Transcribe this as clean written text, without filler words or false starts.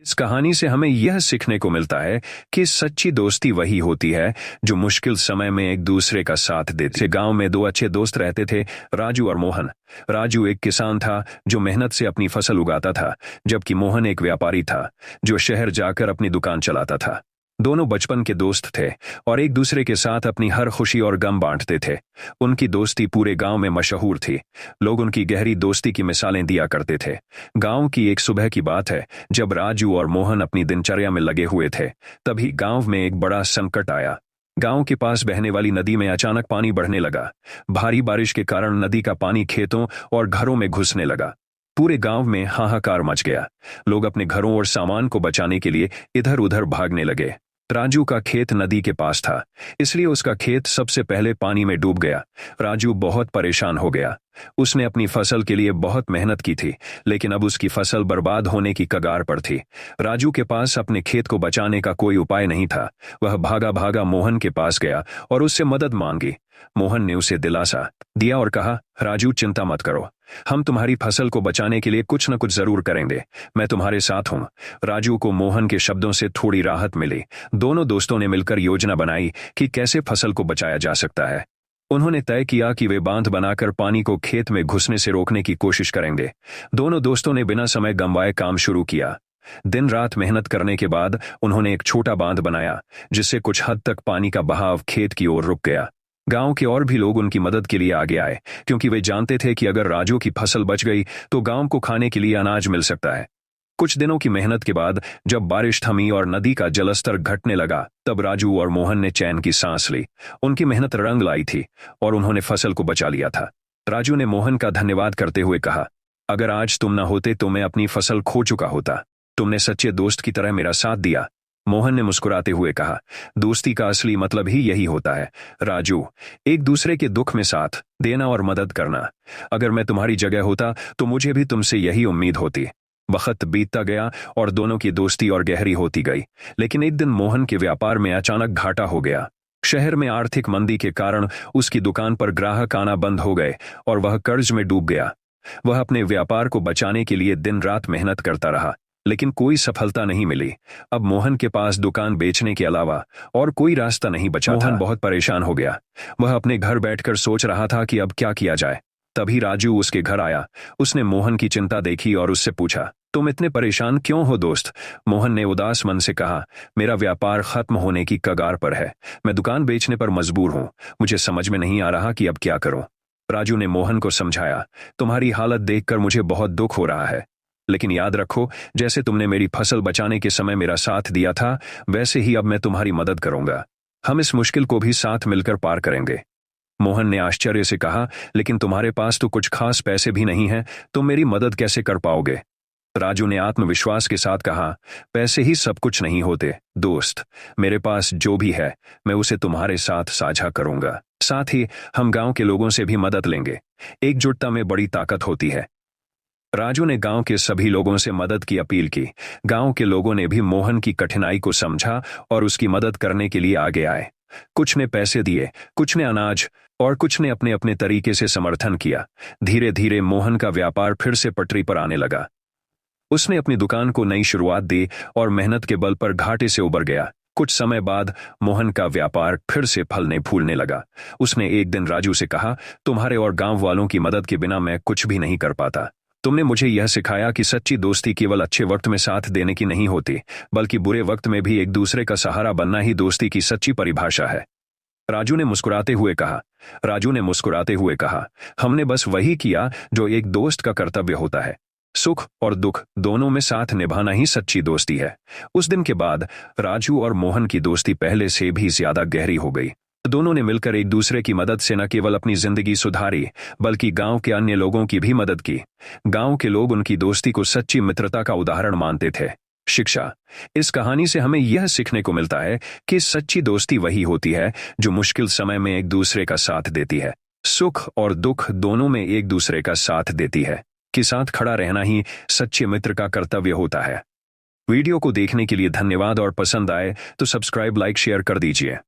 इस कहानी से हमें यह सीखने को मिलता है कि सच्ची दोस्ती वही होती है जो मुश्किल समय में एक दूसरे का साथ देते। गांव में दो अच्छे दोस्त रहते थे, राजू और मोहन। राजू एक किसान था जो मेहनत से अपनी फसल उगाता था, जबकि मोहन एक व्यापारी था जो शहर जाकर अपनी दुकान चलाता था। दोनों बचपन के दोस्त थे और एक दूसरे के साथ अपनी हर खुशी और गम बांटते थे। उनकी दोस्ती पूरे गांव में मशहूर थी। लोग उनकी गहरी दोस्ती की मिसालें दिया करते थे। गांव की एक सुबह की बात है, जब राजू और मोहन अपनी दिनचर्या में लगे हुए थे, तभी गांव में एक बड़ा संकट आया। गांव के पास बहने वाली नदी में अचानक पानी बढ़ने लगा। भारी बारिश के कारण नदी का पानी खेतों और घरों में घुसने लगा। पूरे गांव में हाहाकार मच गया। लोग अपने घरों और सामान को बचाने के लिए इधर उधर भागने लगे। राजू का खेत नदी के पास था, इसलिए उसका खेत सबसे पहले पानी में डूब गया। राजू बहुत परेशान हो गया। उसने अपनी फसल के लिए बहुत मेहनत की थी, लेकिन अब उसकी फसल बर्बाद होने की कगार पर थी। राजू के पास अपने खेत को बचाने का कोई उपाय नहीं था। वह भागा भागा मोहन के पास गया और उससे मदद मांगी। मोहन ने उसे दिलासा दिया और कहा, राजू चिंता मत करो, हम तुम्हारी फसल को बचाने के लिए कुछ न कुछ जरूर करेंगे। मैं तुम्हारे साथ हूं। राजू को मोहन के शब्दों से थोड़ी राहत मिली। दोनों दोस्तों ने मिलकर योजना बनाई कि कैसे फसल को बचाया जा सकता है। उन्होंने तय किया कि वे बांध बनाकर पानी को खेत में घुसने से रोकने की कोशिश करेंगे। दोनों दोस्तों ने बिना समय गंवाए काम शुरू किया। दिन रात मेहनत करने के बाद उन्होंने एक छोटा बांध बनाया, जिससे कुछ हद तक पानी का बहाव खेत की ओर रुक गया। गांव के और भी लोग उनकी मदद के लिए आगे आए, क्योंकि वे जानते थे कि अगर राजू की फसल बच गई तो गांव को खाने के लिए अनाज मिल सकता है। कुछ दिनों की मेहनत के बाद जब बारिश थमी और नदी का जलस्तर घटने लगा, तब राजू और मोहन ने चैन की सांस ली। उनकी मेहनत रंग लाई थी और उन्होंने फसल को बचा लिया था। राजू ने मोहन का धन्यवाद करते हुए कहा, अगर आज तुम न होते तो मैं अपनी फसल खो चुका होता। तुमने सच्चे दोस्त की तरह मेरा साथ दिया। मोहन ने मुस्कुराते हुए कहा, दोस्ती का असली मतलब ही यही होता है राजू, एक दूसरे के दुख में साथ देना और मदद करना। अगर मैं तुम्हारी जगह होता तो मुझे भी तुमसे यही उम्मीद होती। वक्त बीतता गया और दोनों की दोस्ती और गहरी होती गई। लेकिन एक दिन मोहन के व्यापार में अचानक घाटा हो गया। शहर में आर्थिक मंदी के कारण उसकी दुकान पर ग्राहक आना बंद हो गए और वह कर्ज में डूब गया। वह अपने व्यापार को बचाने के लिए दिन रात मेहनत करता रहा, लेकिन कोई सफलता नहीं मिली। अब मोहन के पास दुकान बेचने के अलावा और कोई रास्ता नहीं बचा। मोहन बहुत परेशान हो गया। वह अपने घर बैठकर सोच रहा था कि अब क्या किया जाए। तभी राजू उसके घर आया। उसने मोहन की चिंता देखी और उससे पूछा, तुम इतने परेशान क्यों हो दोस्त? मोहन ने उदास मन से कहा, मेरा व्यापार खत्म होने की कगार पर है। मैं दुकान बेचने पर मजबूर हूं। मुझे समझ में नहीं आ रहा कि अब क्या करूं। राजू ने मोहन को समझाया, तुम्हारी हालत देखकर मुझे बहुत दुख हो रहा है, लेकिन याद रखो, जैसे तुमने मेरी फसल बचाने के समय मेरा साथ दिया था, वैसे ही अब मैं तुम्हारी मदद करूंगा। हम इस मुश्किल को भी साथ मिलकर पार करेंगे। मोहन ने आश्चर्य से कहा, लेकिन तुम्हारे पास तो कुछ खास पैसे भी नहीं हैं, तुम मेरी मदद कैसे कर पाओगे? राजू ने आत्मविश्वास के साथ कहा, पैसे ही सब कुछ नहीं होते दोस्त। मेरे पास जो भी है मैं उसे तुम्हारे साथ साझा करूंगा। साथ ही हम गांव के लोगों से भी मदद लेंगे। एकजुटता में बड़ी ताकत होती है। राजू ने गांव के सभी लोगों से मदद की अपील की। गांव के लोगों ने भी मोहन की कठिनाई को समझा और उसकी मदद करने के लिए आगे आए। कुछ ने पैसे दिए, कुछ ने अनाज और कुछ ने अपने अपने तरीके से समर्थन किया। धीरे धीरे मोहन का व्यापार फिर से पटरी पर आने लगा। उसने अपनी दुकान को नई शुरुआत दी और मेहनत के बल पर घाटे से उबर गया। कुछ समय बाद मोहन का व्यापार फिर से फलने फूलने लगा। उसने एक दिन राजू से कहा, तुम्हारे और गांव वालों की मदद के बिना मैं कुछ भी नहीं कर पाता। तुमने मुझे यह सिखाया कि सच्ची दोस्ती केवल अच्छे वक्त में साथ देने की नहीं होती, बल्कि बुरे वक्त में भी एक दूसरे का सहारा बनना ही दोस्ती की सच्ची परिभाषा है। राजू ने मुस्कुराते हुए कहा, हमने बस वही किया जो एक दोस्त का कर्तव्य होता है। सुख और दुख दोनों में साथ निभाना ही सच्ची दोस्ती है। उस दिन के बाद राजू और मोहन की दोस्ती पहले से भी ज्यादा गहरी हो गई। दोनों ने मिलकर एक दूसरे की मदद से न केवल अपनी जिंदगी सुधारी, बल्कि गांव के अन्य लोगों की भी मदद की। गांव के लोग उनकी दोस्ती को सच्ची मित्रता का उदाहरण मानते थे। शिक्षा, इस कहानी से हमें यह सीखने को मिलता है कि सच्ची दोस्ती वही होती है जो मुश्किल समय में एक दूसरे का साथ देती है। सुख और दुख दोनों में एक दूसरे का साथ देती है। कि साथ खड़ा रहना ही सच्चे मित्र का कर्तव्य होता है। वीडियो को देखने के लिए धन्यवाद और पसंद आए तो सब्सक्राइब, लाइक, शेयर कर दीजिए।